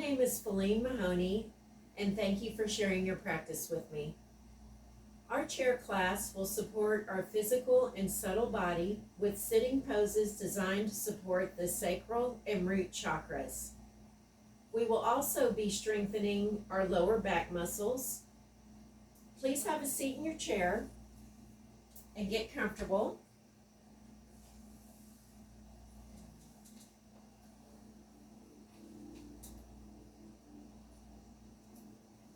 name is Feline Mahoney, and thank you for sharing your practice with me. Our chair class will support our physical and subtle body with sitting poses designed to support the sacral and root chakras. We will also be strengthening our lower back muscles. Please have a seat in your chair and get comfortable.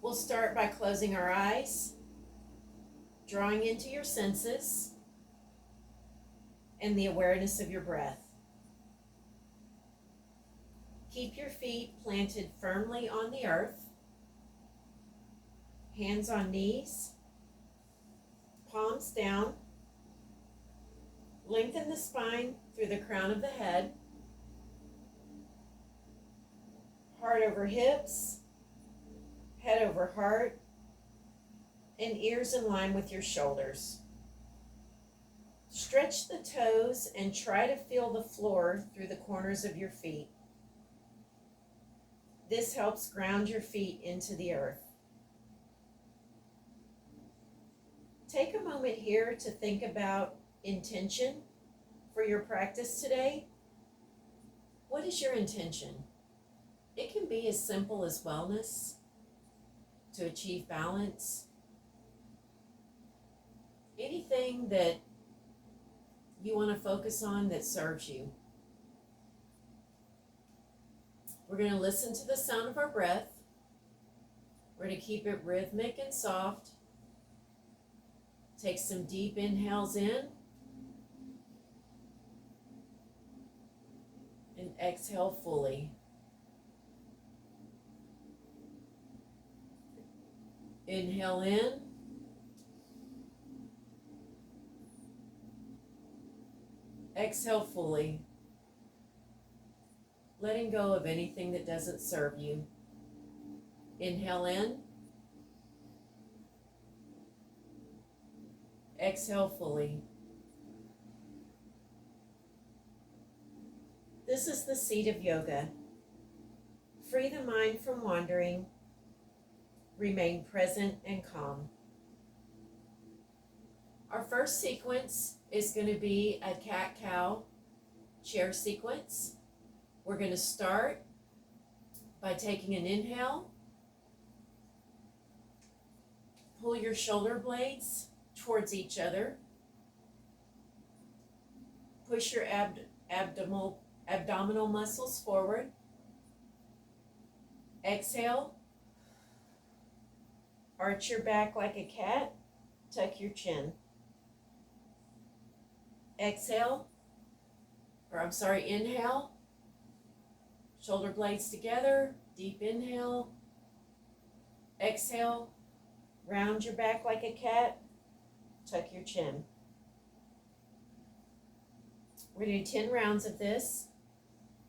We'll start by closing our eyes, drawing into your senses and the awareness of your breath. Keep your feet planted firmly on the earth, hands on knees, palms down. Lengthen the spine through the crown of the head, heart over hips, head over heart, and ears in line with your shoulders. Stretch the toes and try to feel the floor through the corners of your feet. This helps ground your feet into the earth. Take a moment here to think about intention for your practice today. What is your intention? It can be as simple as wellness, to achieve balance, anything that you want to focus on that serves you. We're going to listen to the sound of our breath. We're going to keep it rhythmic and soft. Take some deep inhales in and exhale fully. Inhale in. Exhale fully. Letting go of anything that doesn't serve you. Inhale in. Exhale fully. This is the seat of yoga. Free the mind from wandering. Remain present and calm. Our first sequence is going to be a cat-cow chair sequence. We're going to start by taking an inhale. Pull your shoulder blades towards each other. Push your abdominal muscles forward. Exhale. Arch your back like a cat. Tuck your chin. Inhale. Shoulder blades together. Deep inhale. Exhale. Round your back like a cat. Tuck your chin. We're going to do 10 rounds of this.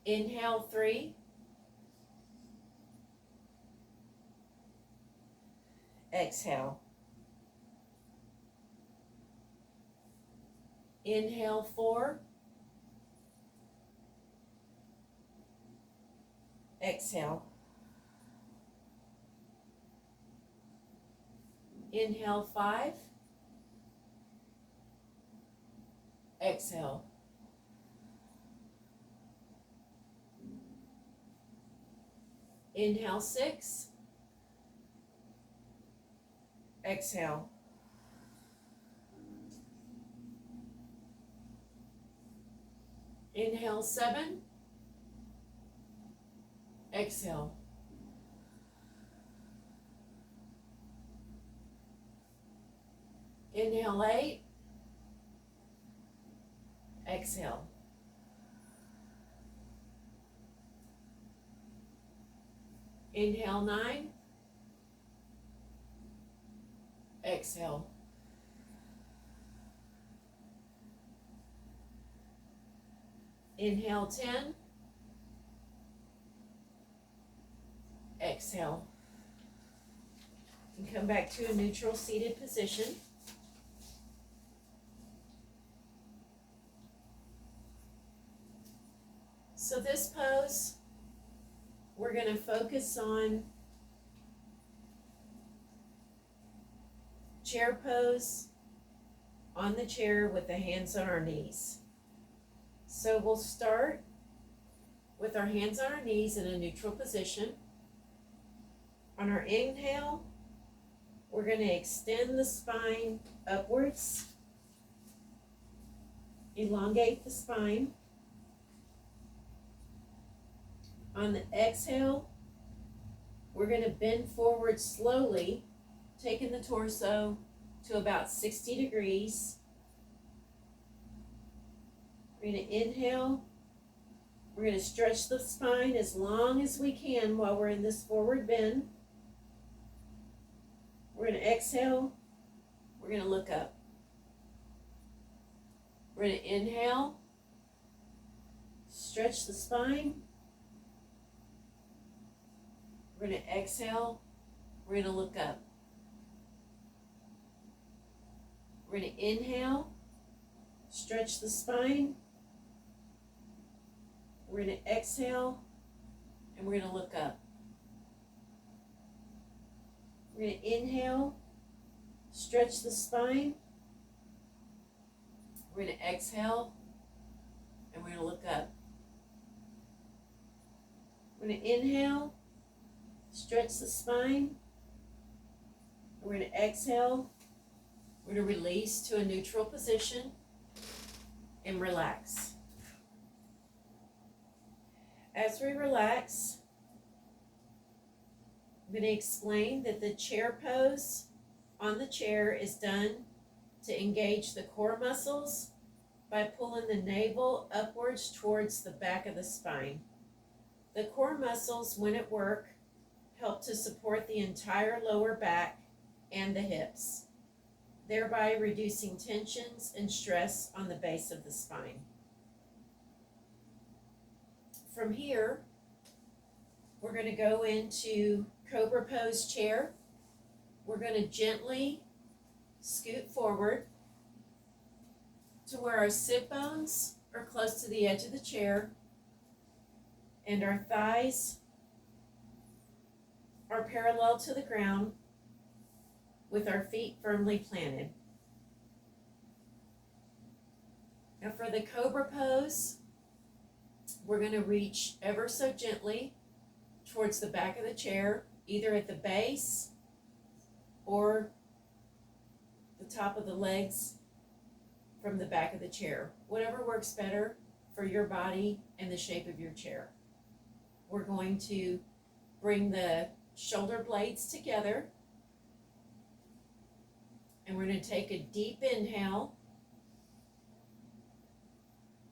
Inhale 3. Exhale. Inhale 4. Exhale. Inhale 5. Exhale. Inhale 6. Exhale. Inhale 7. Exhale. Inhale 8. Exhale. Inhale 9. Exhale. Inhale 10. Exhale. And come back to a neutral seated position. So this pose, we're going to focus on chair pose on the chair with the hands on our knees. So we'll start with our hands on our knees in a neutral position. On our inhale, we're going to extend the spine upwards, elongate the spine. On the exhale, we're going to bend forward slowly, taking the torso to about 60 degrees. We're going to inhale. We're going to stretch the spine as long as we can while we're in this forward bend. We're going to exhale. We're going to look up. We're going to inhale. Stretch the spine. We're going to exhale. We're going to look up. We're going to inhale. Stretch the spine. We're going to exhale. And we're going to look up. We're going to inhale, stretch the spine. We're going to exhale, and we're going to look up. We're going to inhale, stretch the spine. We're going to exhale. We're going to release to a neutral position and relax. As we relax, I'm going to explain that the chair pose on the chair is done to engage the core muscles by pulling the navel upwards towards the back of the spine. The core muscles, when at work, help to support the entire lower back and the hips, thereby reducing tensions and stress on the base of the spine. From here, we're going to go into Cobra Pose chair. We're going to gently scoot forward to where our sit bones are close to the edge of the chair and our thighs are parallel to the ground with our feet firmly planted. Now for the Cobra Pose, we're going to reach ever so gently towards the back of the chair, either at the base or the top of the legs from the back of the chair. Whatever works better for your body and the shape of your chair. We're going to bring the shoulder blades together, and we're going to take a deep inhale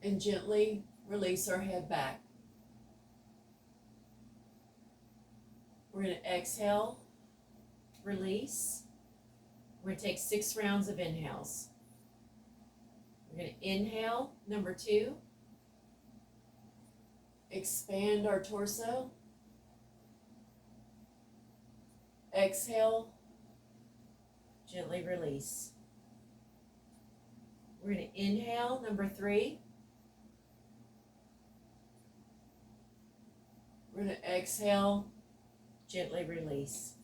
and gently release our head back. We're going to exhale, release. We're going to take 6 rounds of inhales. We're going to inhale, number 2. Expand our torso. Exhale, gently release. We're going to inhale, number 3. We're going to exhale, gently release.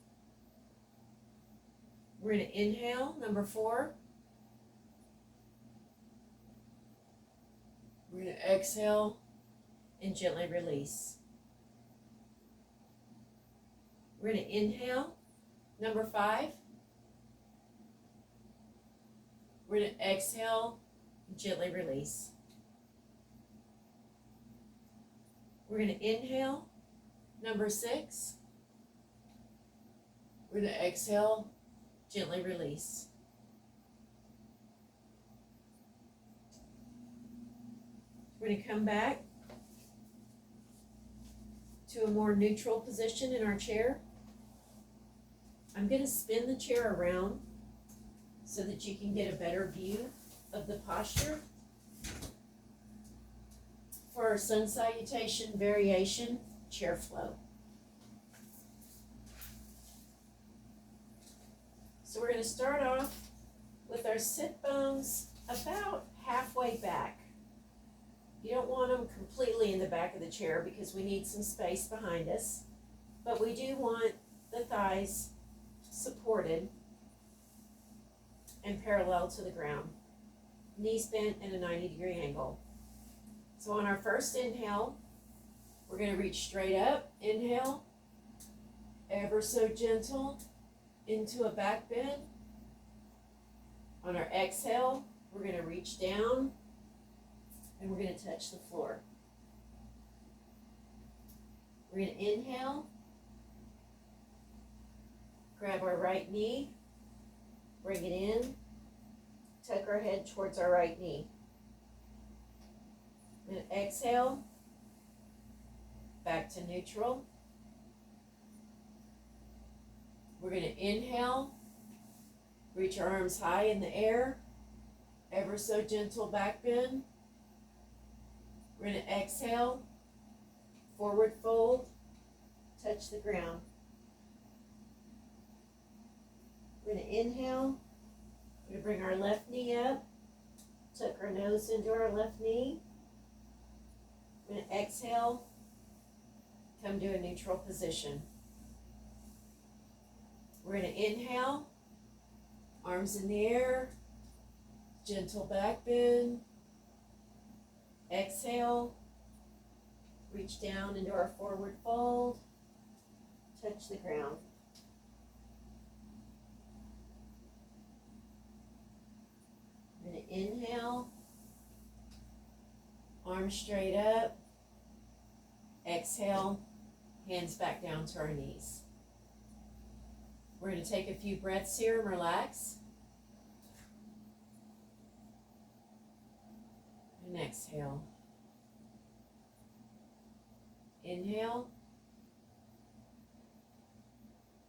We're going to inhale, number 4. We're going to exhale and gently release. We're going to inhale, number 5. We're going to exhale and gently release. We're going to inhale, number 6. We're going to exhale, gently release. We're going to come back to a more neutral position in our chair. I'm going to spin the chair around so that you can get a better view of the posture. For our sun salutation variation, chair flow. So we're going to start off with our sit bones about halfway back. You don't want them completely in the back of the chair because we need some space behind us. But we do want the thighs supported and parallel to the ground. Knees bent at a 90-degree angle. So on our first inhale, we're going to reach straight up. Inhale, ever so gentle, into a back bend. On our exhale, we're going to reach down and we're going to touch the floor. We're going to inhale, grab our right knee, bring it in, tuck our head towards our right knee. We're going to exhale, back to neutral. We're going to inhale, reach our arms high in the air, ever so gentle back bend. We're going to exhale, forward fold, touch the ground. We're going to inhale, we're going to bring our left knee up, tuck our nose into our left knee. We're going to exhale, come to a neutral position. We're going to inhale, arms in the air, gentle back bend. Exhale, reach down into our forward fold, touch the ground. We're going to inhale, arms straight up. Exhale, hands back down to our knees. We're going to take a few breaths here and relax. And exhale. Inhale.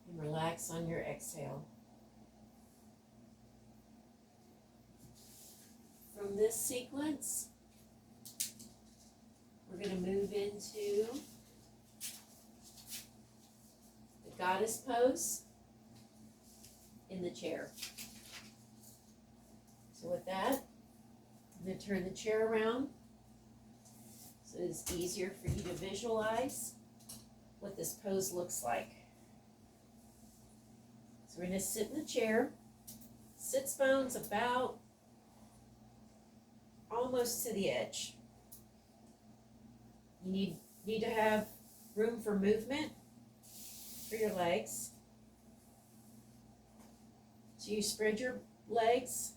And relax on your exhale. From this sequence, we're going to move into the goddess pose in the chair. So with that, I'm going to turn the chair around so it's easier for you to visualize what this pose looks like. So we're going to sit in the chair. Sits bones about almost to the edge. You need to have room for movement for your legs. So you spread your legs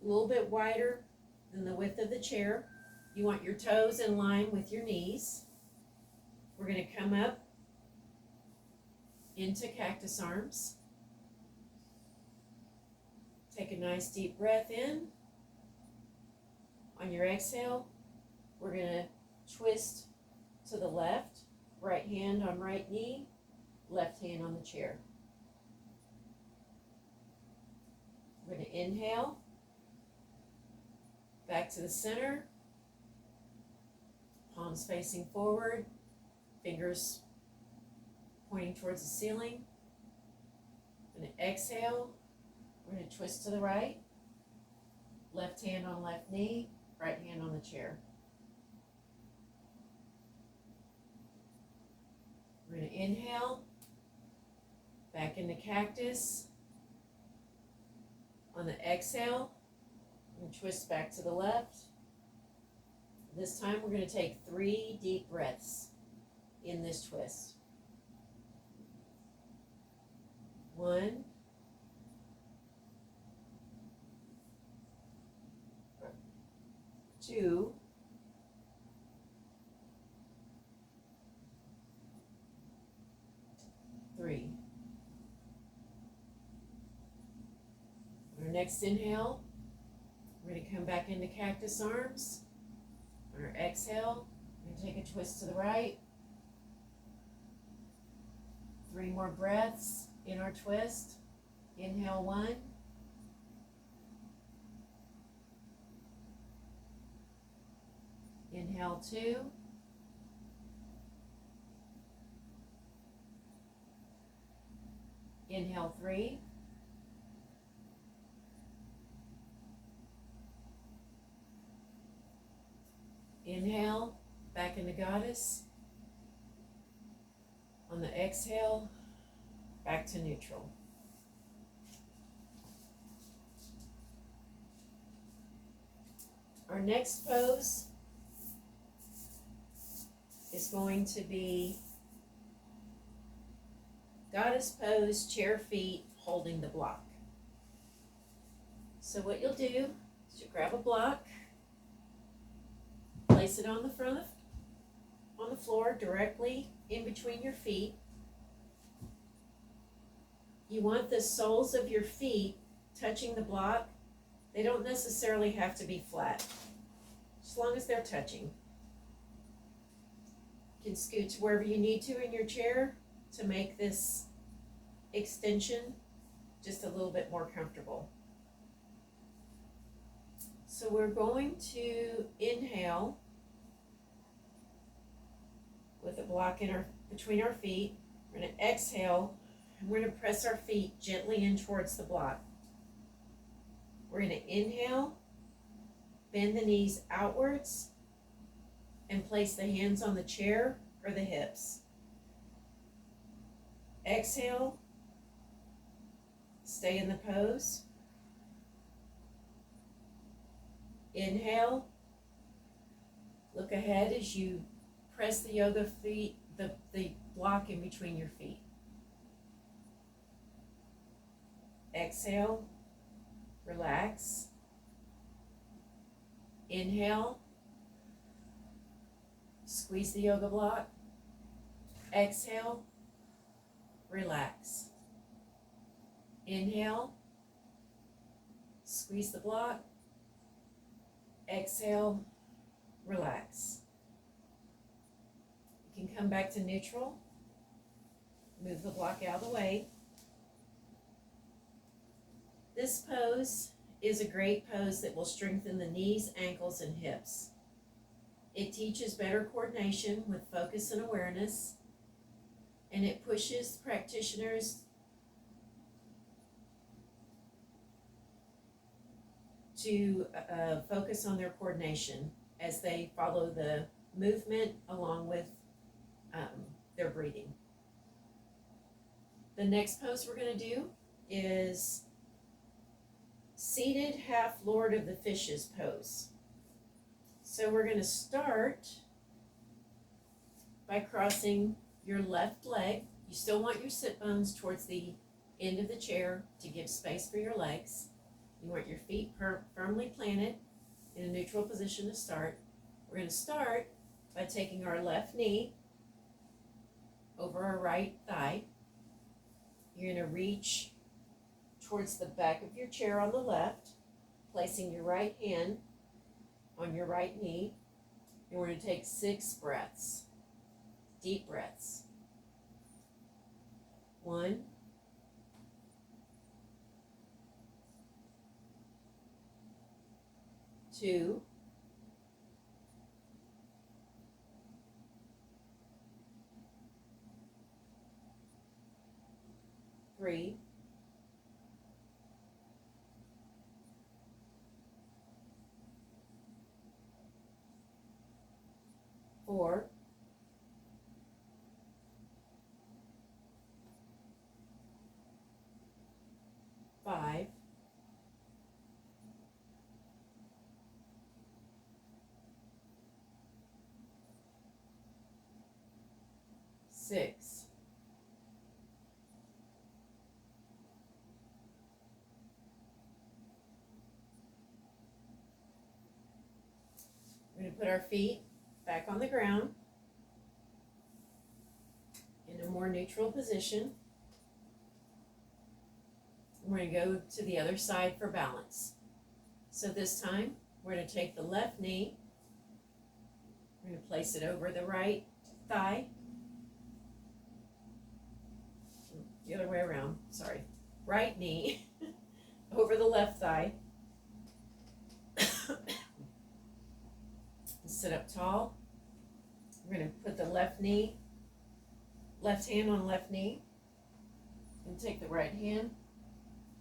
a little bit wider than the width of the chair. You want your toes in line with your knees. We're going to come up into cactus arms. Take a nice deep breath in. On your exhale, we're going to twist to the left, right hand on right knee, left hand on the chair. We're going to inhale, back to the center, palms facing forward, fingers pointing towards the ceiling. We're going to exhale, we're going to twist to the right, left hand on left knee, right hand on the chair. We're going to inhale, back into cactus. On the exhale, we're going to twist back to the left. This time we're going to take 3 deep breaths in this twist. 1, 2, 3. Our next inhale, we're going to come back into cactus arms. On our exhale, we're going to take a twist to the right. 3 more breaths in our twist. Inhale 1. Inhale 2. Inhale 3. Inhale, back into goddess. On the Exhale, back to neutral. Our next pose is going to be goddess pose, chair feet, holding the block. So what you'll do is you grab a block, place it on the floor directly in between your feet. You want the soles of your feet touching the block. They don't necessarily have to be flat, as long as they're touching. You can scoot to wherever you need to in your chair to make this extension just a little bit more comfortable. So we're going to inhale with a block between our feet. We're going to exhale, and we're going to press our feet gently in towards the block. We're going to inhale, bend the knees outwards, and place the hands on the chair or the hips. Exhale, stay in the pose. Inhale, look ahead as you press the yoga feet, the block in between your feet. Exhale, relax. Inhale, squeeze the yoga block. Exhale, relax. Inhale, squeeze the block. Exhale, relax. You can come back to neutral. Move the block out of the way. This pose is a great pose that will strengthen the knees, ankles, and hips. It teaches better coordination with focus and awareness, and it pushes practitioners to focus on their coordination as they follow the movement along with their breathing. The next pose we're going to do is seated half Lord of the Fishes pose. So we're going to start by crossing your left leg. You still want your sit bones towards the end of the chair to give space for your legs. You want your feet firmly planted in a neutral position to start. We're going to start by taking our left knee over our right thigh. You're going to reach towards the back of your chair on the left, placing your right hand on your right knee. And we're going to take 6 breaths, deep breaths. 1, 2, 3, 4, 5, 6, 'We're going to put our feet back on the ground in a more neutral position. We're going to go to the other side for balance. So this time, we're going to take the left knee, we're going to place it over the right thigh, the other way around, sorry. Right knee over the left thigh. Sit up tall. We're going to put the left hand on left knee, and take the right hand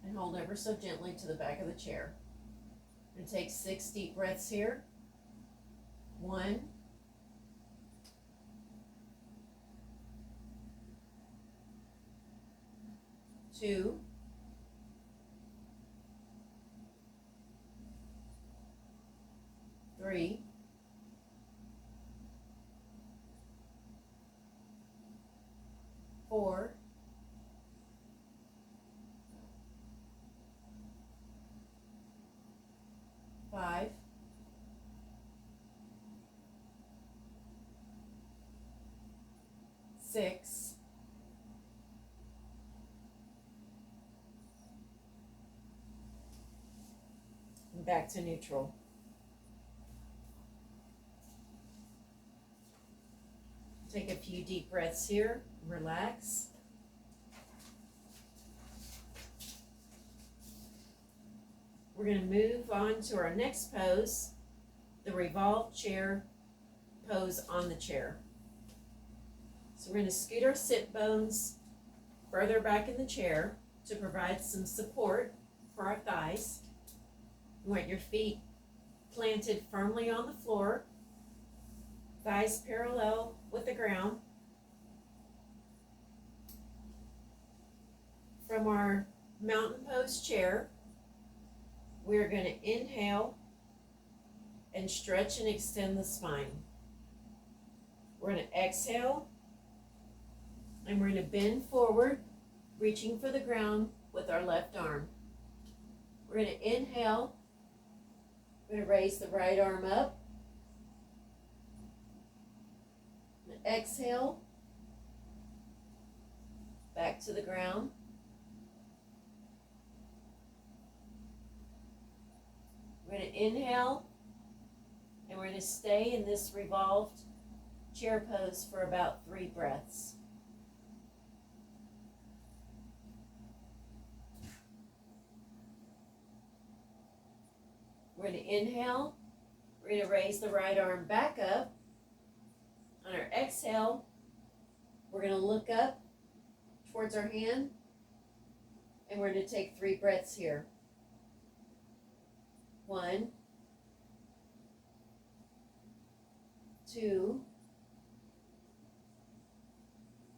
and hold ever so gently to the back of the chair. We're going to take 6 deep breaths here. 1, 2, 3, 4, 5, 6, 7, back to neutral. Take a few deep breaths here, relax. We're going to move on to our next pose, the revolved chair pose on the chair. So we're going to scoot our sit bones further back in the chair to provide some support for our thighs. You want your feet planted firmly on the floor, thighs parallel with the ground. From our mountain pose chair, we're going to inhale and stretch and extend the spine. We're going to exhale and we're going to bend forward, reaching for the ground with our left arm. We're going to inhale, we're going to raise the right arm up. Exhale, back to the ground. We're going to inhale, and we're going to stay in this revolved chair pose for about 3 breaths. We're going to inhale, we're going to raise the right arm back up. On our exhale, we're going to look up towards our hand, and we're going to take 3 breaths here. 1, 2,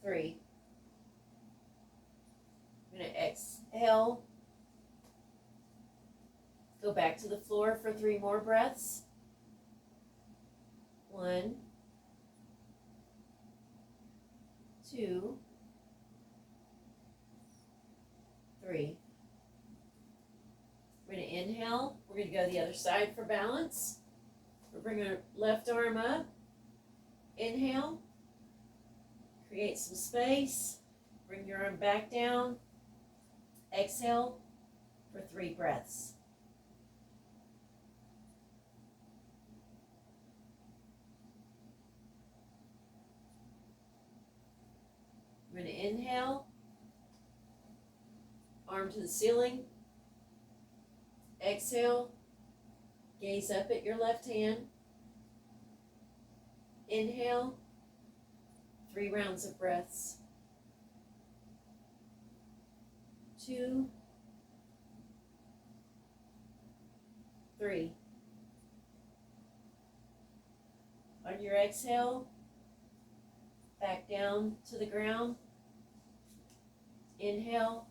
3. I'm going to exhale, go back to the floor for 3 more breaths. 1, 2, 3. We're going to inhale. We're going to go the other side for balance. We'll bring our left arm up. Inhale. Create some space. Bring your arm back down. Exhale for 3 breaths. We're going to inhale. Arm to the ceiling. Exhale, gaze up at your left hand. Inhale, 3 rounds of breaths. 2, 3. On your exhale, back down to the ground. Inhale,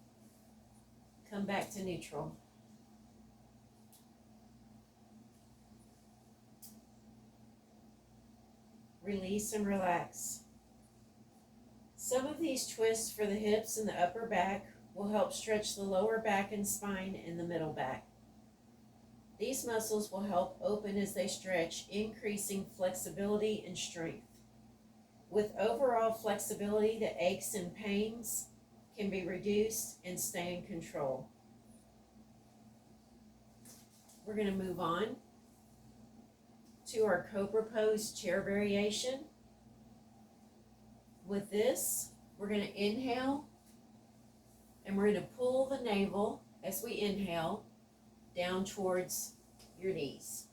come back to neutral. Release and relax. Some of these twists for the hips and the upper back will help stretch the lower back and spine and the middle back. These muscles will help open as they stretch, increasing flexibility and strength. With overall flexibility, the aches and pains can be reduced and stay in control. We're going to move on to our Cobra Pose chair variation. With this, we're going to inhale, and we're going to pull the navel as we inhale down towards your knees.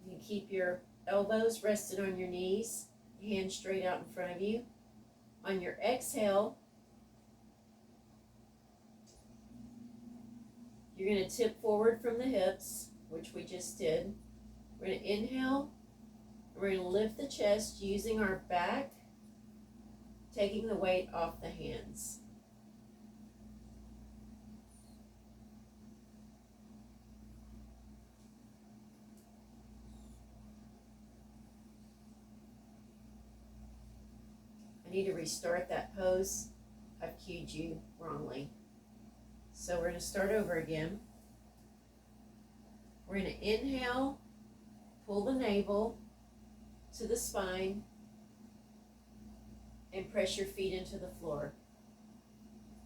You can keep your elbows rested on your knees, hands straight out in front of you. On your exhale, you're going to tip forward from the hips, which we just did. We're going to inhale. We're going to lift the chest using our back, taking the weight off the hands. I need to restart that pose. I've cued you wrongly. So we're going to start over again. We're going to inhale, pull the navel to the spine, and press your feet into the floor.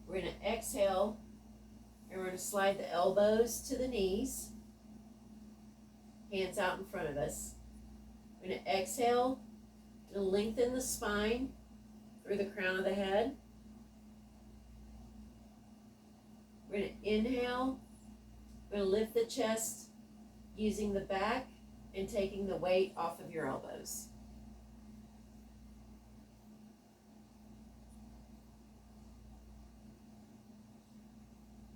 We're going to exhale, and we're going to slide the elbows to the knees, hands out in front of us. We're going to exhale, to lengthen the spine through the crown of the head. We're going to inhale, we're going to lift the chest using the back and taking the weight off of your elbows.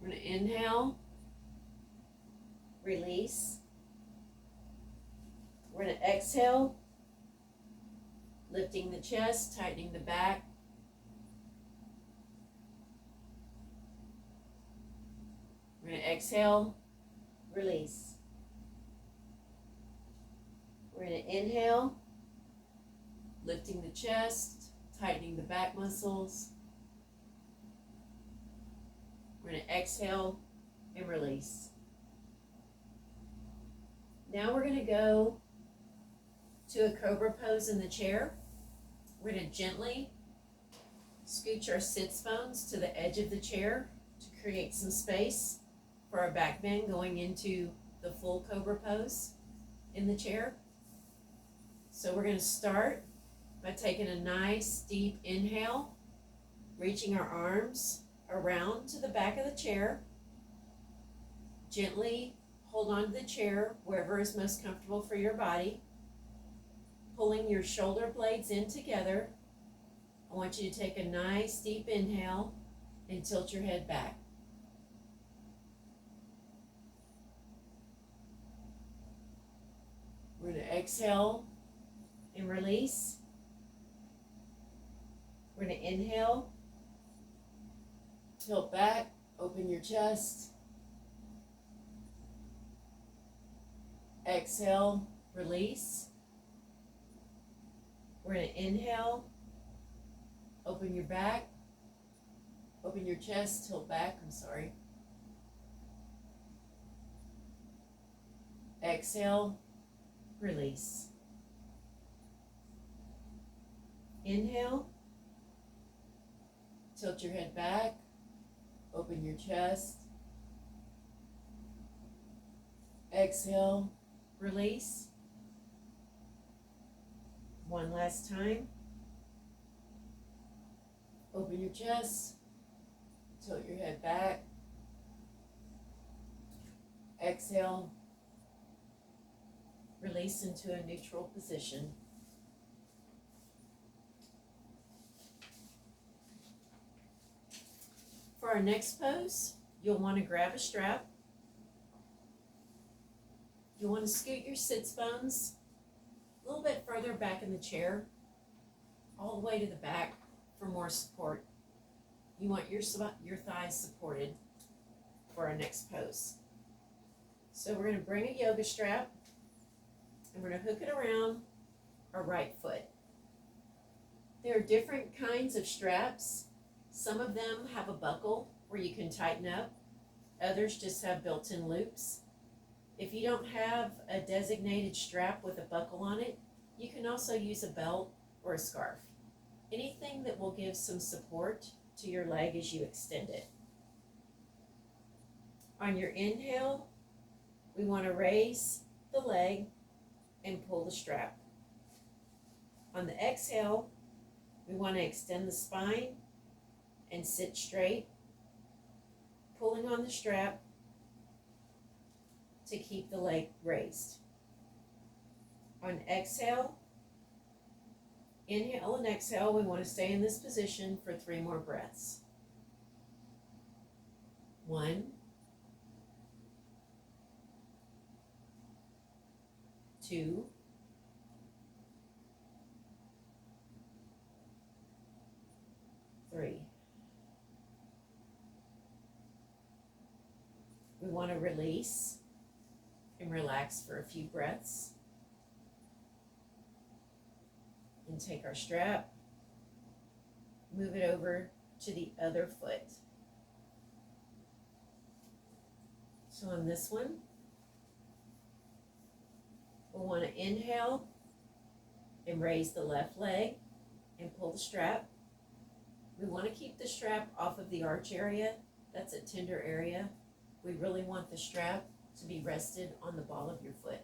We're going to inhale, release. We're going to exhale, lifting the chest, tightening the back. We're going to exhale, release. We're going to inhale, lifting the chest, tightening the back muscles. We're going to exhale and release. Now we're going to go to a cobra pose in the chair. We're going to gently scooch our sits bones to the edge of the chair to create some space for our back bend going into the full cobra pose in the chair. So we're going to start by taking a nice deep inhale, reaching our arms around to the back of the chair. Gently hold on to the chair wherever is most comfortable for your body. Pulling your shoulder blades in together. I want you to take a nice deep inhale and tilt your head back. We're going to exhale and release. We're going to inhale, tilt back, open your chest. Exhale, release. We're going to inhale, open your back, open your chest, tilt back, Exhale, release. Inhale, tilt your head back, open your chest. Exhale, release. One last time. Open your chest, tilt your head back. Exhale, release into a neutral position. For our next pose, you'll want to grab a strap. You'll want to scoot your sits bones a little bit further back in the chair, all the way to the back for more support. You want your thighs supported for our next pose. So we're going to bring a yoga strap and we're going to hook it around our right foot. There are different kinds of straps. Some of them have a buckle where you can tighten up. Others just have built-in loops. If you don't have a designated strap with a buckle on it, you can also use a belt or a scarf. Anything that will give some support to your leg as you extend it. On your inhale, we want to raise the leg and pull the strap. On the exhale, we want to extend the spine and sit straight, pulling on the strap to keep the leg raised. On exhale, inhale and exhale, we want to stay in this position for 3 more breaths. 1, 2, 3. 3. We want to release and relax for a few breaths. And take our strap, move it over to the other foot. So on this one, we'll want to inhale and raise the left leg and pull the strap. We want to keep the strap off of the arch area. That's a tender area. We really want the strap to be rested on the ball of your foot.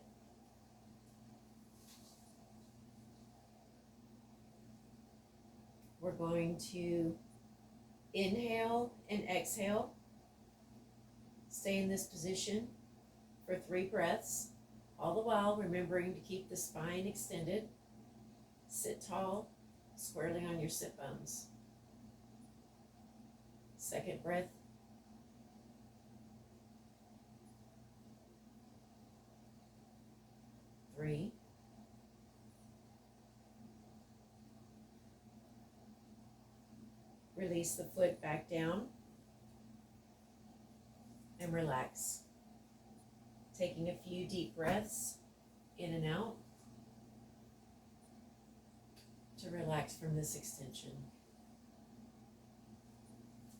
We're going to inhale and exhale. Stay in this position for 3 breaths, all the while remembering to keep the spine extended. Sit tall, squarely on your sit bones. Second breath. Three. Release the foot back down and relax. Taking a few deep breaths in and out to relax from this extension.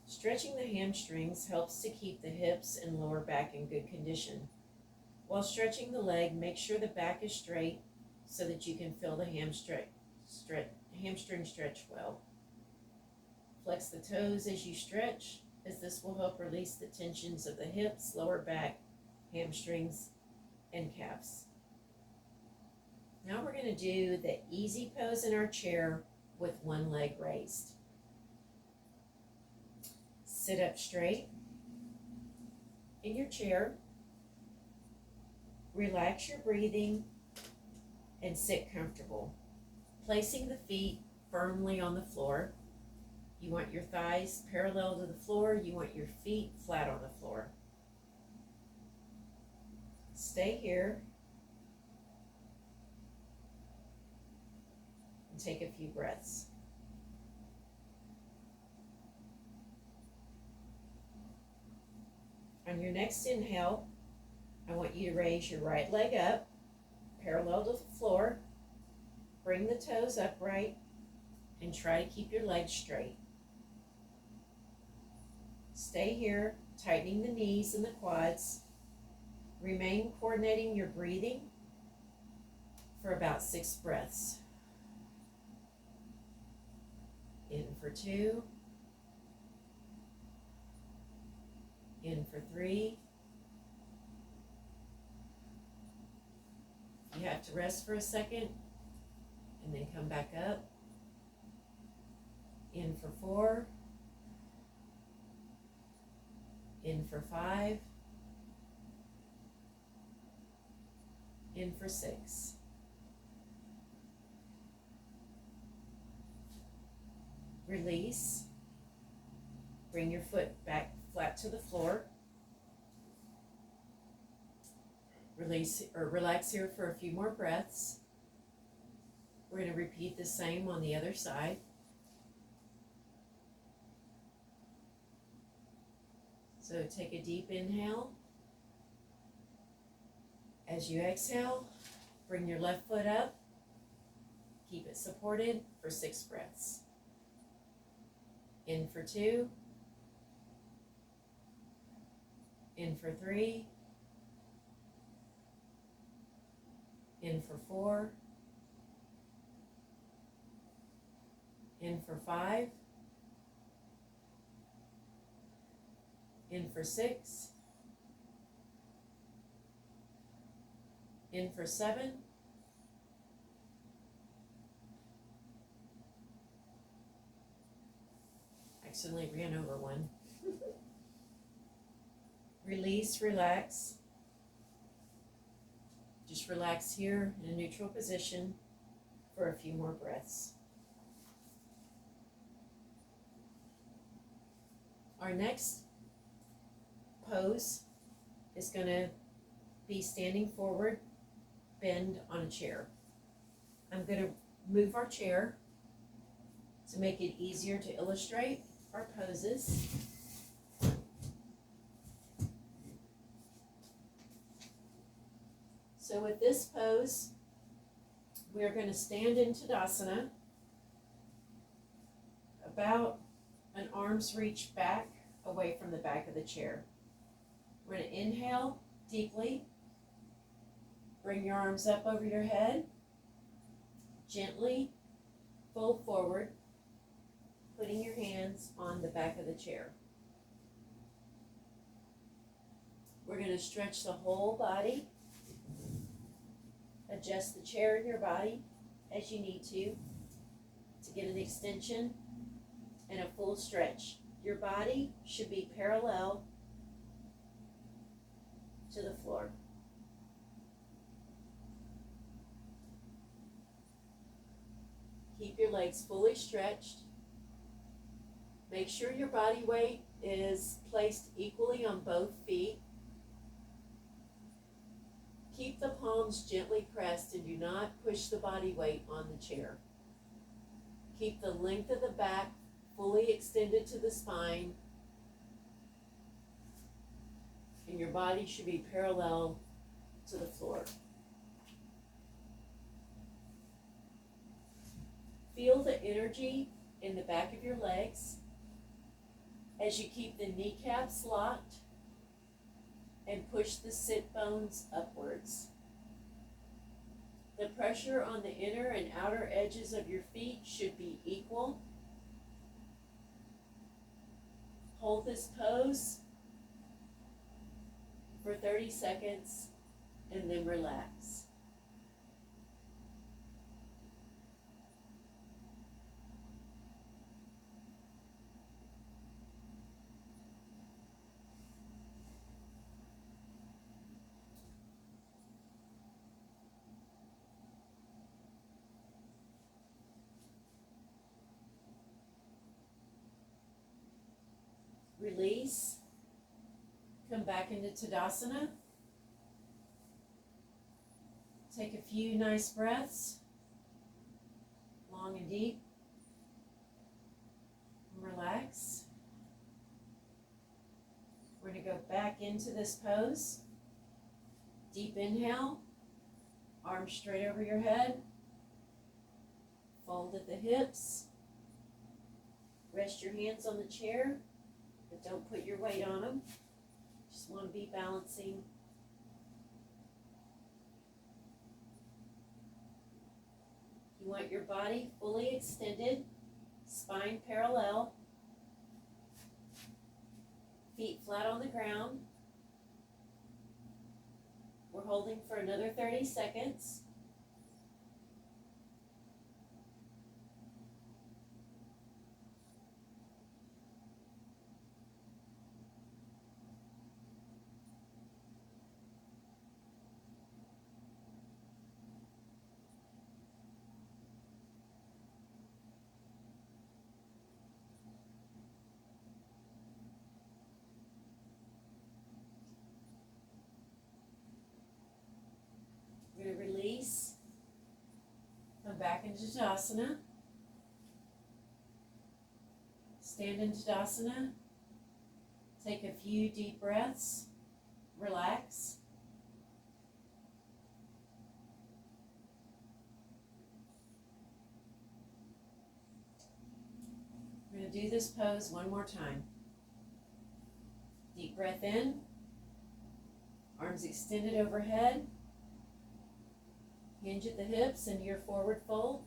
Stretching the hamstrings helps to keep the hips and lower back in good condition. While stretching the leg, make sure the back is straight so that you can feel the hamstring stretch well. Flex the toes as you stretch, as this will help release the tensions of the hips, lower back, hamstrings, and calves. Now we're going to do the easy pose in our chair with one leg raised. Sit up straight in your chair. Relax your breathing and sit comfortable, placing the feet firmly on the floor. You want your thighs parallel to the floor. You want your feet flat on the floor. Stay here and take a few breaths. On your next inhale, I want you to raise your right leg up, parallel to the floor. Bring the toes upright and try to keep your legs straight. Stay here, tightening the knees and the quads. Remain coordinating your breathing for about 6 breaths. In for 2. In for 3. You have to rest for a second and then come back up. In for 4. In for 5. In for 6. Release. Bring your foot back flat to the floor. Release or relax here for a few more breaths. We're going to repeat the same on the other side. So take a deep inhale. As you exhale, bring your left foot up. Keep it supported for 6 breaths. In for 2. In for 3. In for 4. In for 5. In for 6. In for 7. Accidentally ran over one. Release, relax. Just relax here in a neutral position for a few more breaths. Our next pose is going to be standing forward, bend on a chair. I'm going to move our chair To make it easier to illustrate our poses, so with this pose, we're going to stand in Tadasana about an arm's reach back away from the back of the chair. We're going to inhale deeply, bring your arms up over your head, gently fold forward, putting your hands on the back of the chair. We're going to stretch the whole body. Adjust the chair in your body as you need to get an extension and a full stretch. Your body should be parallel to the floor. Keep your legs fully stretched. Make sure your body weight is placed equally on both feet. Keep the palms gently pressed and do not push the body weight on the chair. Keep the length of the back fully extended to the spine, and your body should be parallel to the floor. Feel the energy in the back of your legs as you keep the kneecaps locked and push the sit bones upwards. The pressure on the inner and outer edges of your feet should be equal. Hold this pose for 30 seconds and then relax. Release. Come back into Tadasana. Take a few nice breaths, long and deep. Relax. We're going to go back into this pose. Deep inhale, arms straight over your head. Fold at the hips. Rest your hands on the chair, but don't put your weight on them. Just want to be balancing. You want your body fully extended, spine parallel, feet flat on the ground. We're holding for another 30 seconds. We're going to release. Come back into Tadasana. Stand in Tadasana. Take a few deep breaths. Relax. We're going to do this pose one more time. Deep breath in. Arms extended overhead. Hinge at the hips into your forward fold.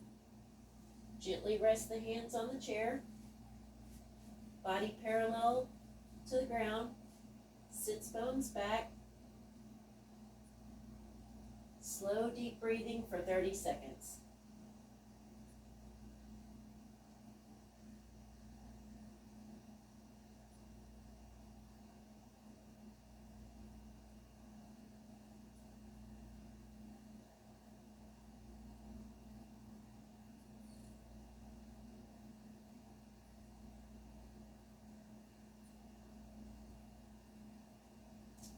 Gently rest the hands on the chair. Body parallel to the ground. Sits bones back. Slow, deep breathing for 30 seconds.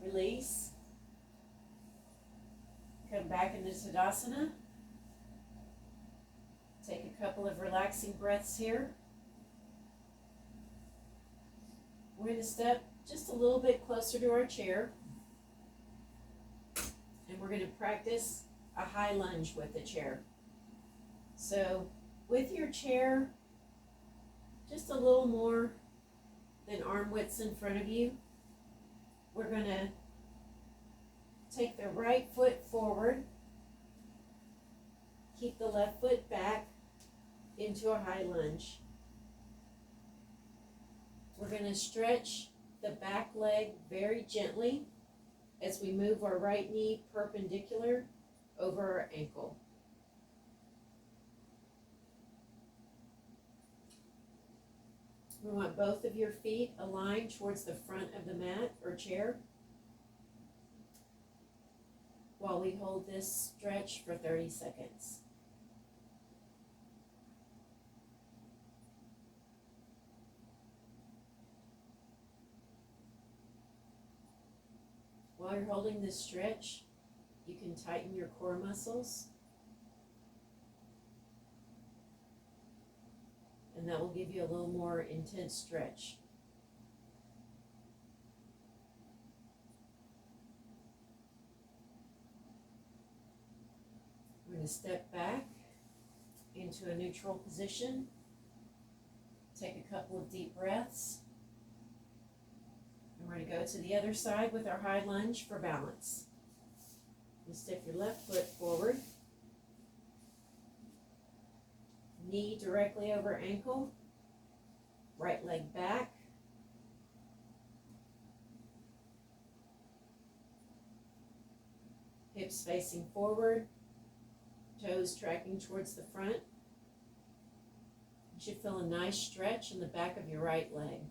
Release. Come back into Tadasana. Take a couple of relaxing breaths here. We're going to step just a little bit closer to our chair, and we're going to practice a high lunge with the chair. So with your chair just a little more than arm widths in front of you, we're going to take the right foot forward, keep the left foot back into a high lunge. We're going to stretch the back leg very gently as we move our right knee perpendicular over our ankle. We want both of your feet aligned towards the front of the mat or chair while we hold this stretch for 30 seconds. While you're holding this stretch, you can tighten your core muscles, and that will give you a little more intense stretch. We're going to step back into a neutral position, take a couple of deep breaths, and we're going to go to the other side with our high lunge for balance. You step your left foot forward, knee directly over ankle, right leg back, hips facing forward, toes tracking towards the front. You should feel a nice stretch in the back of your right leg.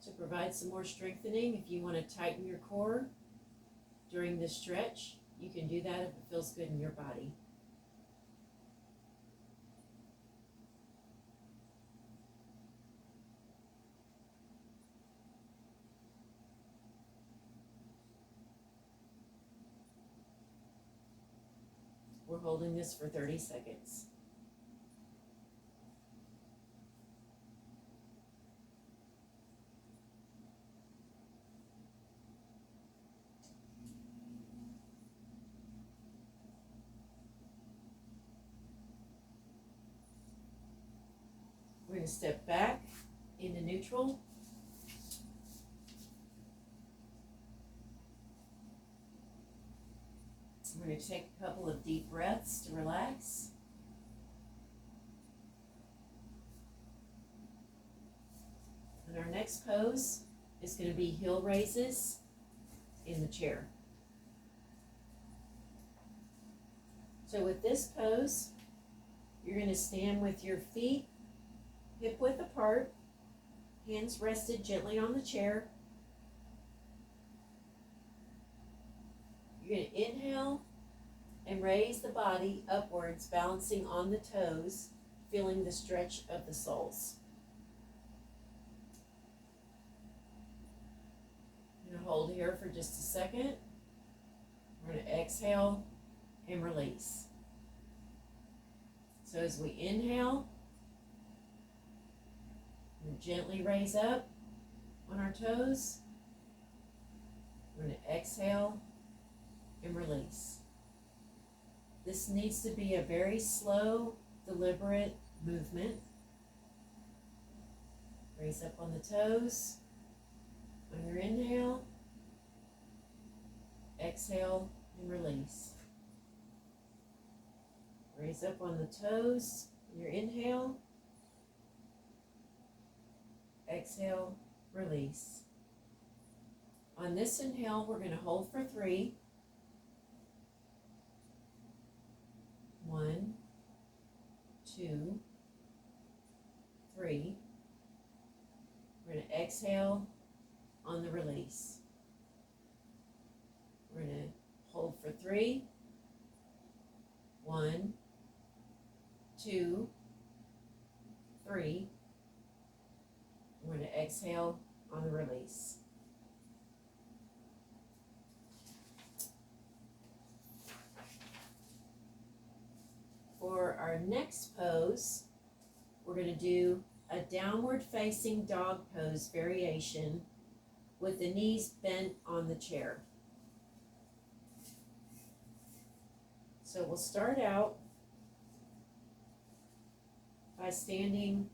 To provide some more strengthening, if you want to tighten your core during this stretch, you can do that if it feels good in your body. We're holding this for 30 seconds. We're going to step back into neutral. We're going to take a couple of deep breaths to relax. And our next pose is going to be heel raises in the chair. So with this pose, you're going to stand with your feet hip width apart, hands rested gently on the chair. You're going to inhale and raise the body upwards, balancing on the toes, feeling the stretch of the soles. I'm going to hold here for just a second. We're going to exhale and release. So as we inhale, we gently raise up on our toes. We're going to exhale and release. This needs to be a very slow, deliberate movement. Raise up on the toes. On your inhale, exhale and release. Raise up on the toes. On your inhale, exhale, release. On this inhale, we're going to hold for 3. 1, 2, 3. We're going to exhale on the release. We're going to hold for 3. 1, 2, 3. We're going to exhale on the release. For our next pose, we're going to do a downward facing dog pose variation with the knees bent on the chair. So we'll start out by standing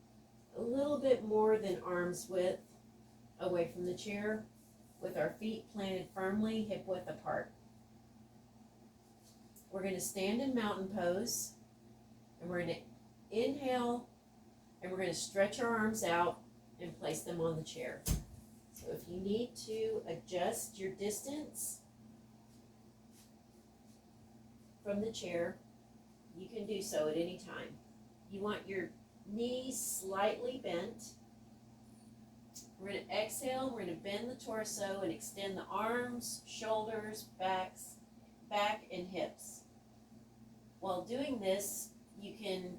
a little bit more than arm's width away from the chair with our feet planted firmly hip width apart. We're going to stand in mountain pose, and we're going to inhale, and we're going to stretch our arms out and place them on the chair. So if you need to adjust your distance from the chair, you can do so at any time. You want your knees slightly bent. We're going to exhale, we're going to bend the torso and extend the arms, shoulders, back and hips. While doing this, you can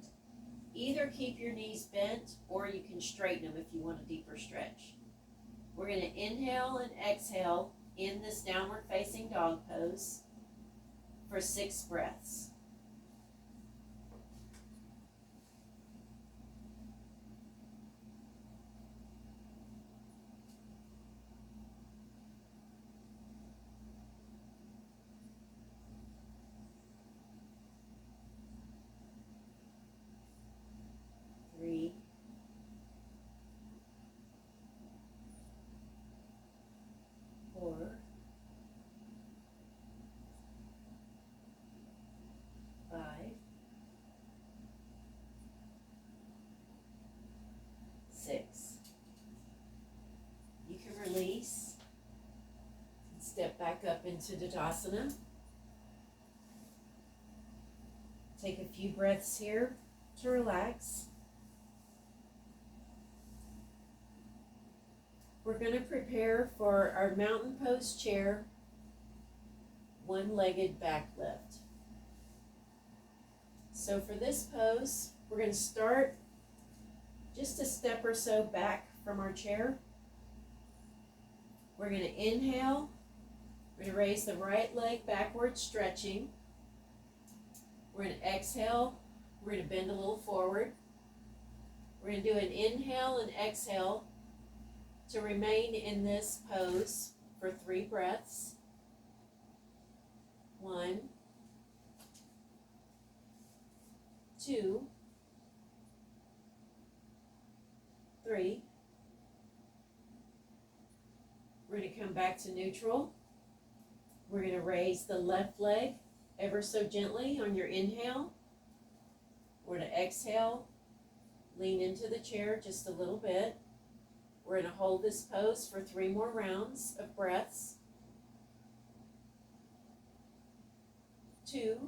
either keep your knees bent or you can straighten them if you want a deeper stretch. We're going to inhale and exhale in this downward facing dog pose for 6 breaths. Three, 4, 5, 6. You can release and step back up into Tadasana. Take a few breaths here to relax. We're going to prepare for our mountain pose chair, one-legged back lift. So for this pose, we're going to start just a step or so back from our chair. We're going to inhale. We're going to raise the right leg backwards, stretching. We're going to exhale. We're going to bend a little forward. We're going to do an inhale and exhale to remain in this pose for 3 breaths. 1, 2, 3. We're going to come back to neutral. We're going to raise the left leg ever so gently on your inhale. We're going to exhale, lean into the chair just a little bit. We're going to hold this pose for 3 more rounds of breaths. 2,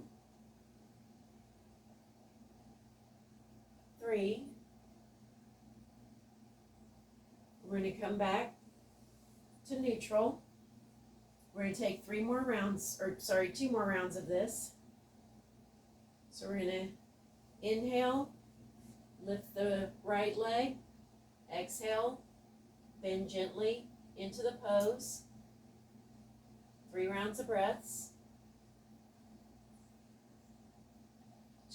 3. We're going to come back to neutral. We're going to take 2 more rounds of this. So we're going to inhale, lift the right leg, exhale, bend gently into the pose. 3 rounds of breaths.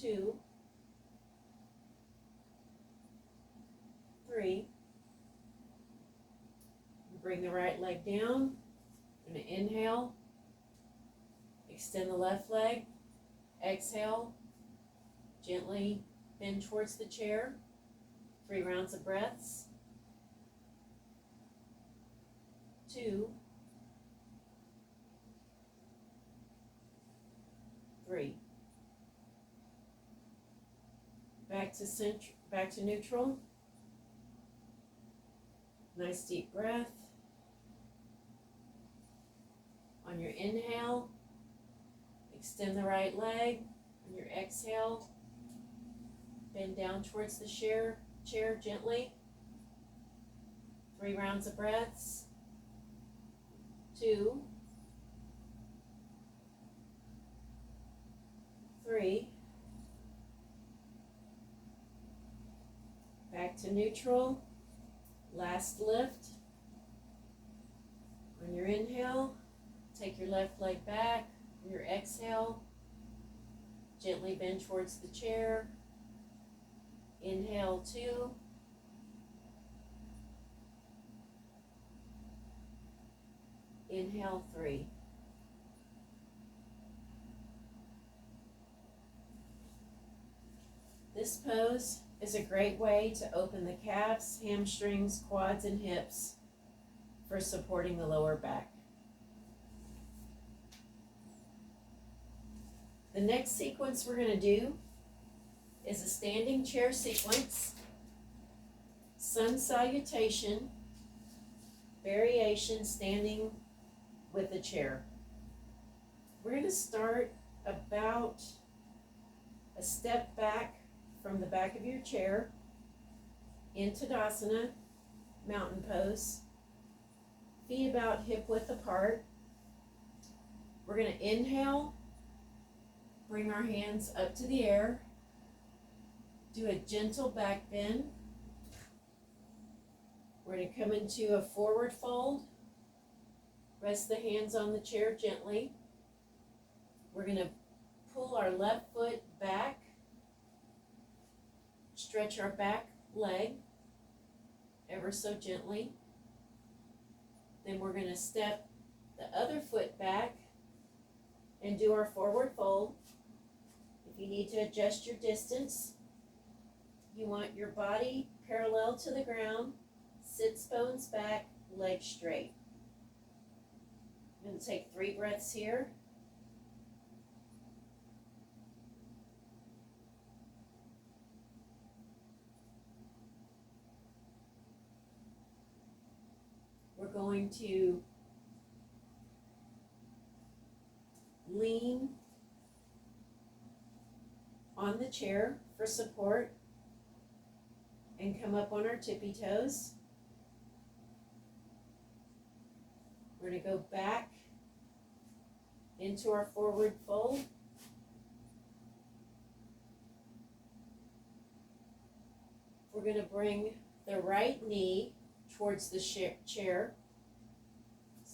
2, 3. Bring the right leg down. I'm going to inhale, extend the left leg, exhale, gently bend towards the chair. 3 rounds of breaths. 2, 3. Back to neutral. Nice deep breath. On your inhale, extend the right leg. On your exhale, bend down towards the chair gently. 3 rounds of breaths. 2, 3. Back to neutral. Last lift. On your inhale, take your left leg back. On your exhale, gently bend towards the chair. Inhale, Inhale 2. Inhale 3. This pose is a great way to open the calves, hamstrings, quads, and hips for supporting the lower back. The next sequence we're going to do is a standing chair sequence, sun salutation, variation standing with a chair. We're going to start about a step back from the back of your chair in Tadasana, mountain pose, feet about hip width apart. We're going to inhale, bring our hands up to the air, do a gentle back bend. We're going to come into a forward fold, rest the hands on the chair gently. We're going to pull our left foot back, stretch our back leg ever so gently. Then we're going to step the other foot back and do our forward fold. If you need to adjust your distance, you want your body parallel to the ground, sits bones back, legs straight. I'm going to take 3 breaths here. We're going to lean on the chair for support and come up on our tippy toes. We're going to go back into our forward fold. We're going to bring the right knee towards the chair.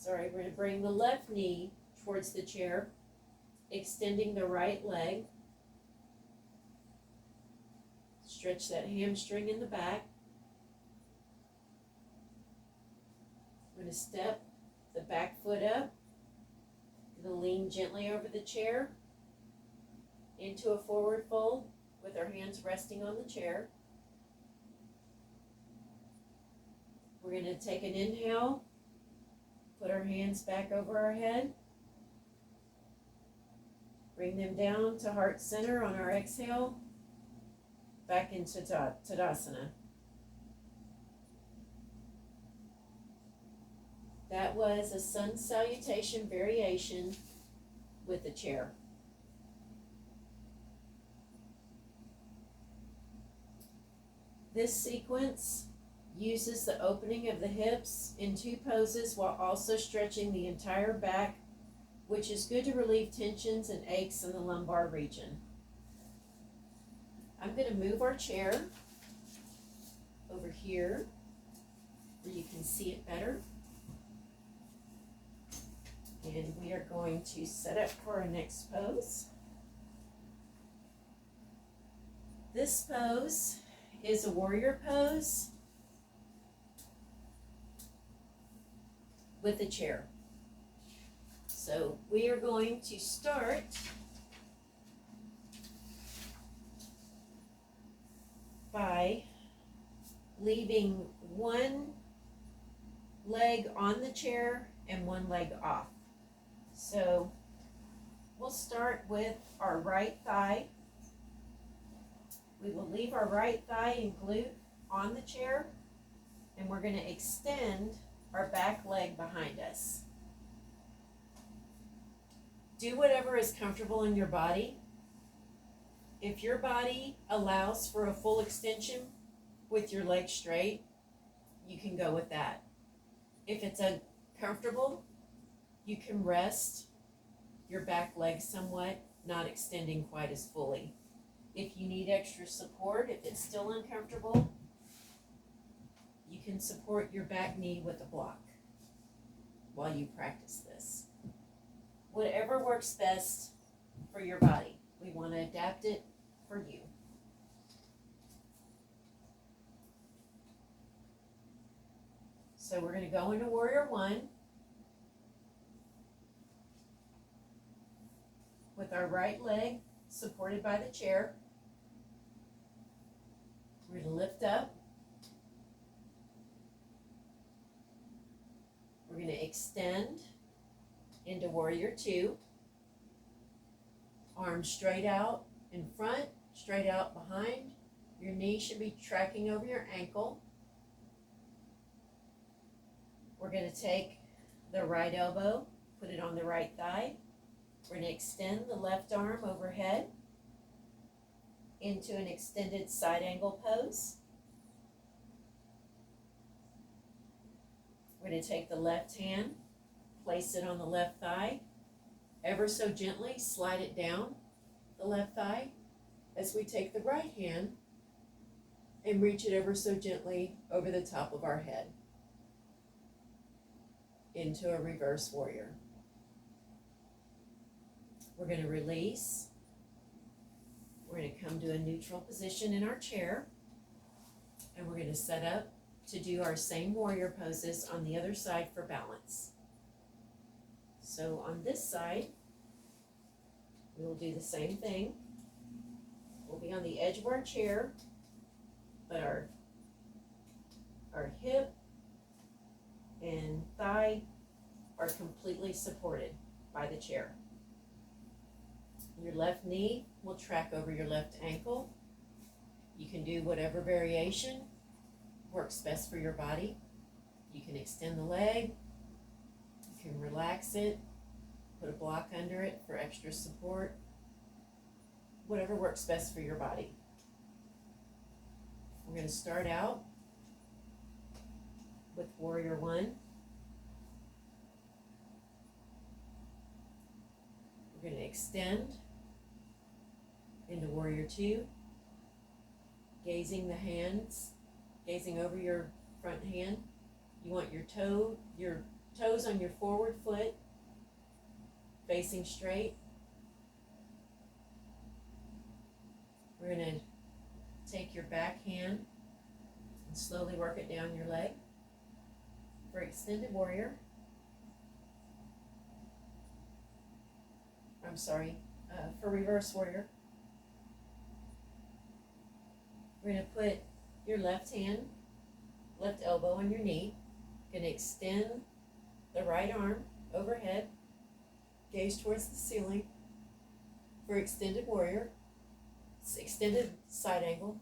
We're going to bring the left knee towards the chair, extending the right leg. Stretch that hamstring in the back. I'm going to step the back foot up. I'm going to lean gently over the chair into a forward fold with our hands resting on the chair. We're going to take an inhale, put our hands back over our head, bring them down to heart center on our exhale, back into Tadasana. That was a sun salutation variation with the chair. This sequence uses the opening of the hips in 2 poses while also stretching the entire back, which is good to relieve tensions and aches in the lumbar region. I'm going to move our chair over here where you can see it better. And we are going to set up for our next pose. This pose is a warrior pose with a chair. So we are going to start by leaving one leg on the chair and one leg off. So we'll start with our right thigh. We will leave our right thigh and glute on the chair, and we're going to extend our back leg behind us. Do whatever is comfortable in your body. If your body allows for a full extension with your legs straight, you can go with that. If it's uncomfortable, you can rest your back leg somewhat, not extending quite as fully. If you need extra support, if it's still uncomfortable, you can support your back knee with a block while you practice this. Whatever works best for your body. We want to adapt it for you. So we're going to go into Warrior One with our right leg supported by the chair. We're going to lift up. We're going to extend into Warrior Two. Arms straight out in front, straight out behind. Your knee should be tracking over your ankle. We're going to take the right elbow, put it on the right thigh. We're going to extend the left arm overhead into an extended side angle pose. We're going to take the left hand, place it on the left thigh, ever so gently slide it down the left thigh as we take the right hand and reach it ever so gently over the top of our head into a reverse warrior. We're going to release. We're going to come to a neutral position in our chair, and we're going to set up to do our same warrior poses on the other side for balance. So on this side, we will do the same thing. We'll be on the edge of our chair, but our hip and thigh are completely supported by the chair. Your left knee will track over your left ankle. You can do whatever variation works best for your body. You can extend the leg, you can relax it, put a block under it for extra support, whatever works best for your body. We're going to start out with Warrior One. We're going to extend into Warrior Two, gazing the hands, gazing over your front hand. You want your toes on your forward foot facing straight. We're going to take your back hand and slowly work it down your leg for extended warrior. For reverse warrior. We're going to put your left elbow on your knee. Going to extend the right arm overhead, gaze towards the ceiling for extended warrior. It's extended side angle.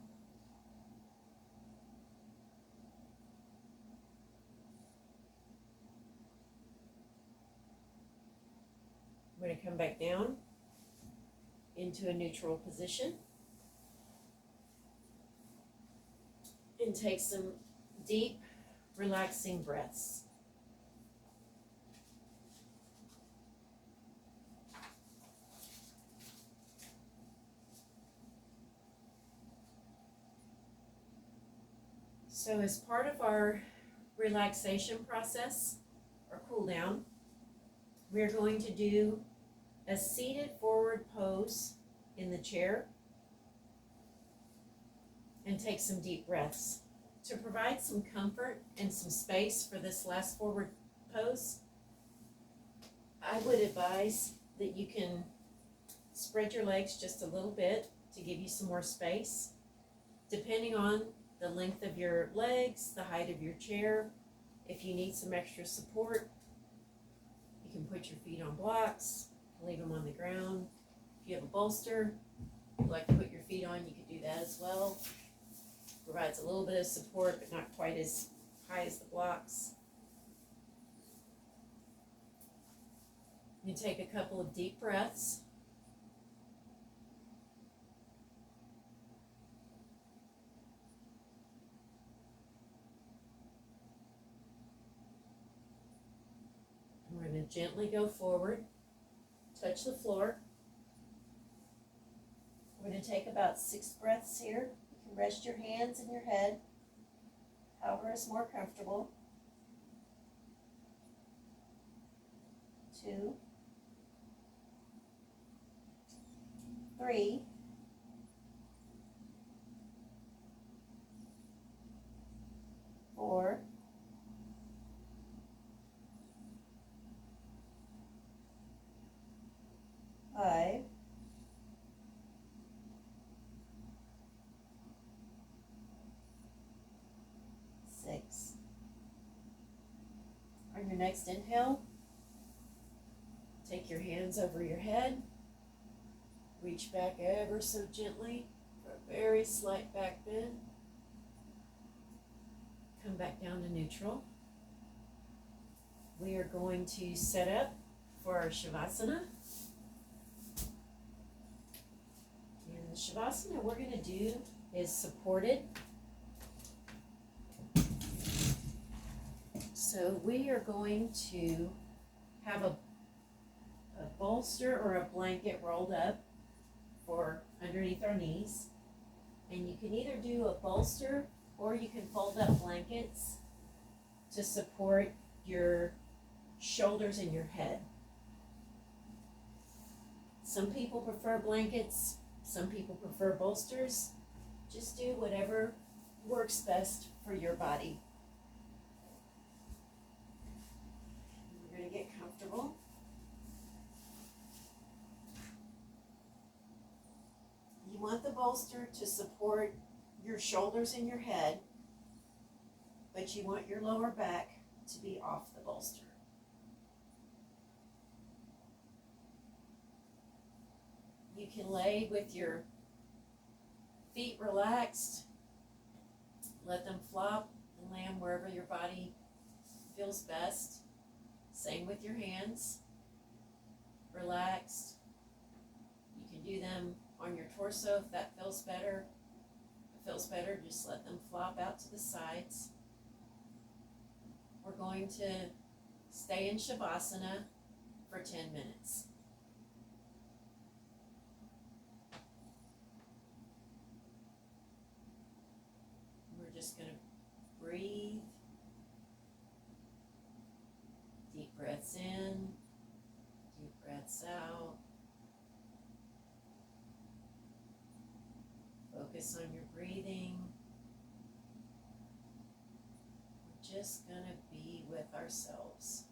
I'm going to come back down into a neutral position and take some deep, relaxing breaths. So as part of our relaxation process, or cool down, we're going to do a seated forward pose in the chair and take some deep breaths. To provide some comfort and some space for this last forward pose, I would advise that you can spread your legs just a little bit to give you some more space. Depending on the length of your legs, the height of your chair, if you need some extra support, you can put your feet on blocks, leave them on the ground. If you have a bolster you'd like to put your feet on, you could do that as well. Provides a little bit of support, but not quite as high as the blocks. You take a couple of deep breaths. We're going to gently go forward, touch the floor. We're going to take about 6 breaths here. You can rest your hands in your head, however is more comfortable. 2, 3, 4, next inhale, take your hands over your head, reach back ever so gently for a very slight back bend. Come back down to neutral. We are going to set up for our Shavasana. And the Shavasana we're going to do is supported. So we are going to have a bolster or a blanket rolled up for underneath our knees. And you can either do a bolster or you can fold up blankets to support your shoulders and your head. Some people prefer blankets, some people prefer bolsters. Just do whatever works best for your body. We're going to get comfortable. You want the bolster to support your shoulders and your head, but you want your lower back to be off the bolster. You can lay with your feet relaxed, let them flop and land wherever your body feels best. Same with your hands, relaxed. You can do them on your torso if that feels better. If it feels better, just let them flop out to the sides. We're going to stay in Shavasana for 10 minutes. We're just going to breathe. Deep breaths in, deep breaths out. Focus on your breathing. We're just going to be with ourselves.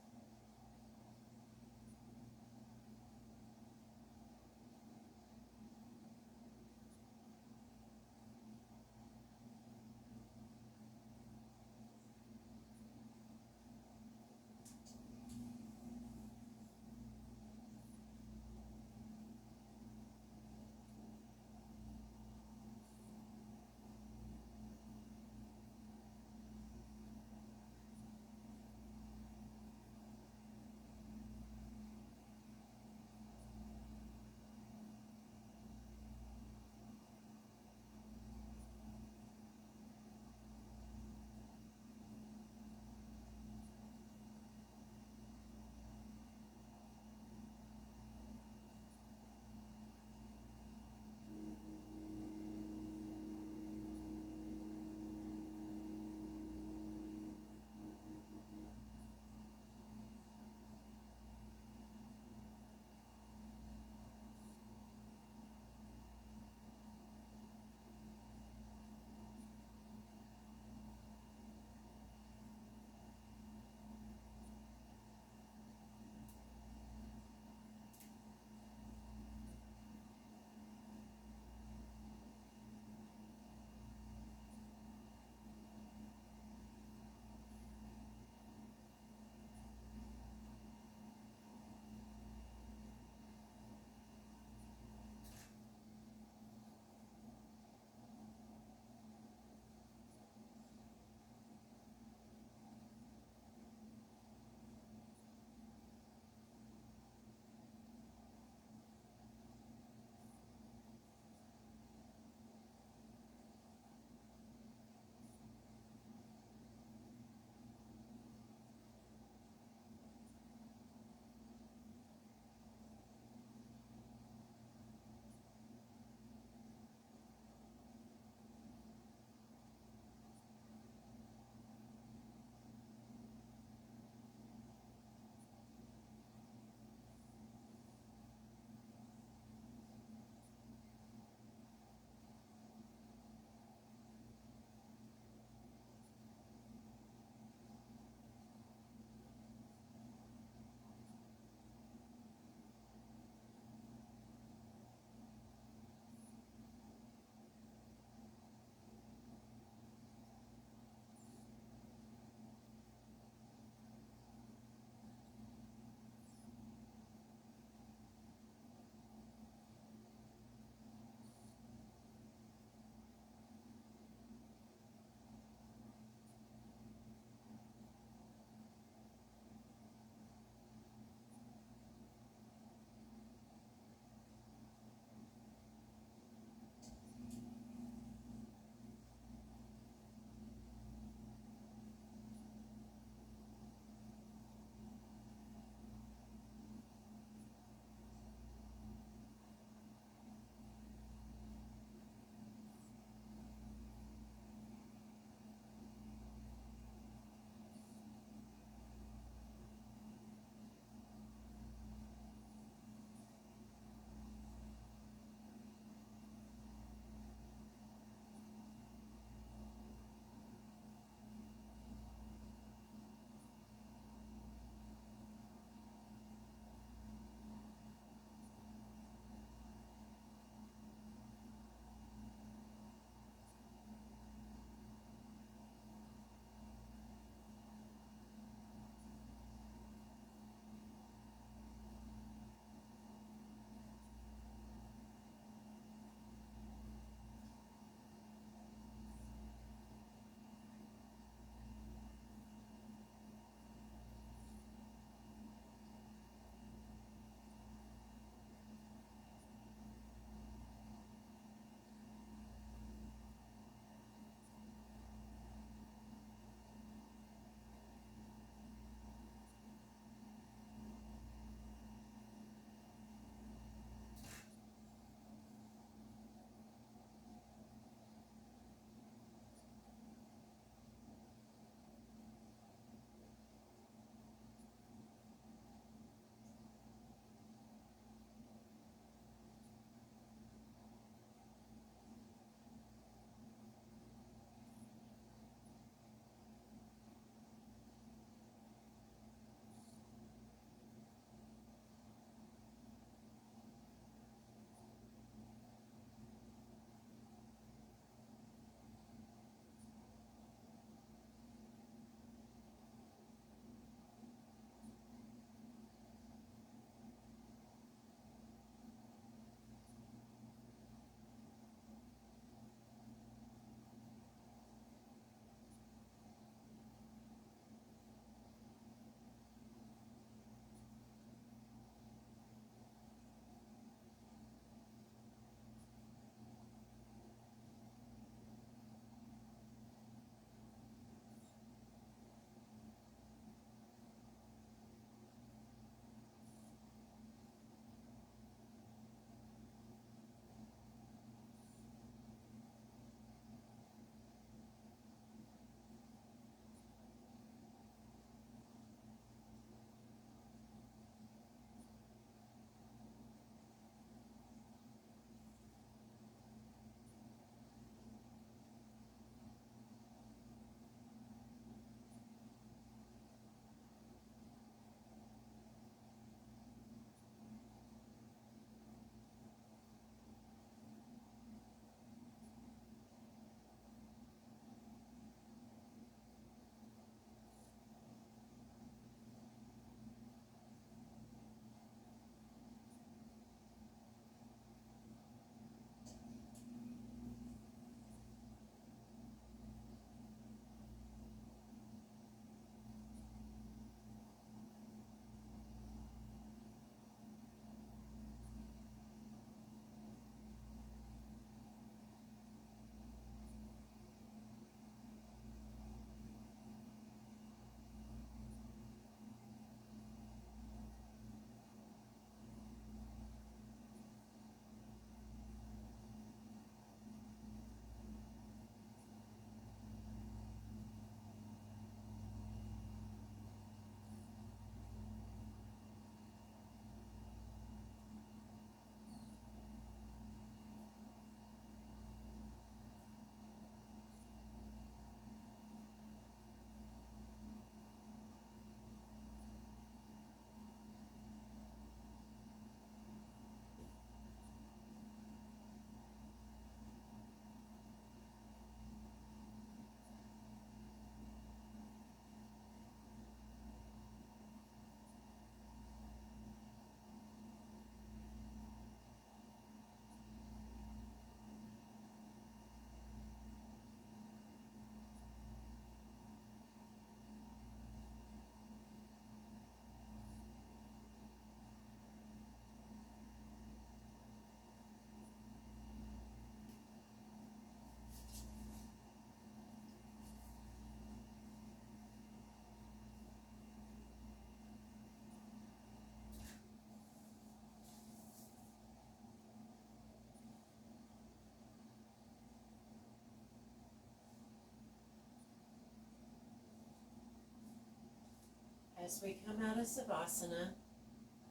As we come out of Savasana,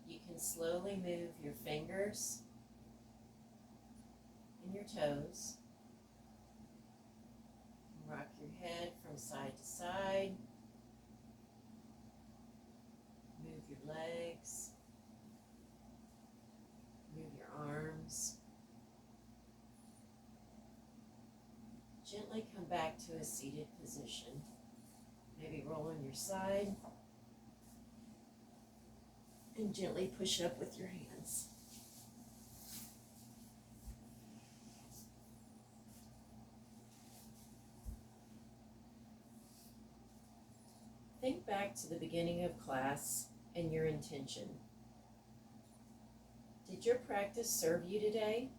you can slowly move your fingers and your toes. Rock your head from side to side. Move your legs. Move your arms. Gently come back to a seated position. Maybe roll on your side. And gently push up with your hands. Think back to the beginning of class and your intention. Did your practice serve you today?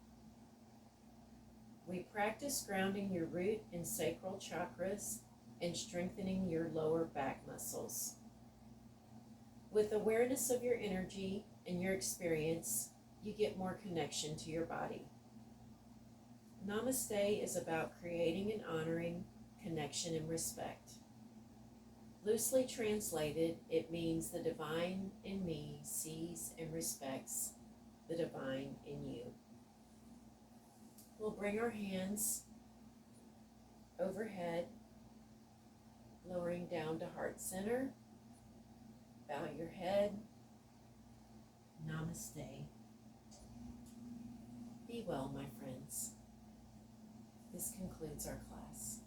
We practice grounding your root and sacral chakras and strengthening your lower back muscles. With awareness of your energy and your experience, you get more connection to your body. Namaste is about creating and honoring connection and respect. Loosely translated, it means the divine in me sees and respects the divine in you. We'll bring our hands overhead, lowering down to heart center. Bow your head. Namaste. Be well, my friends. This concludes our class.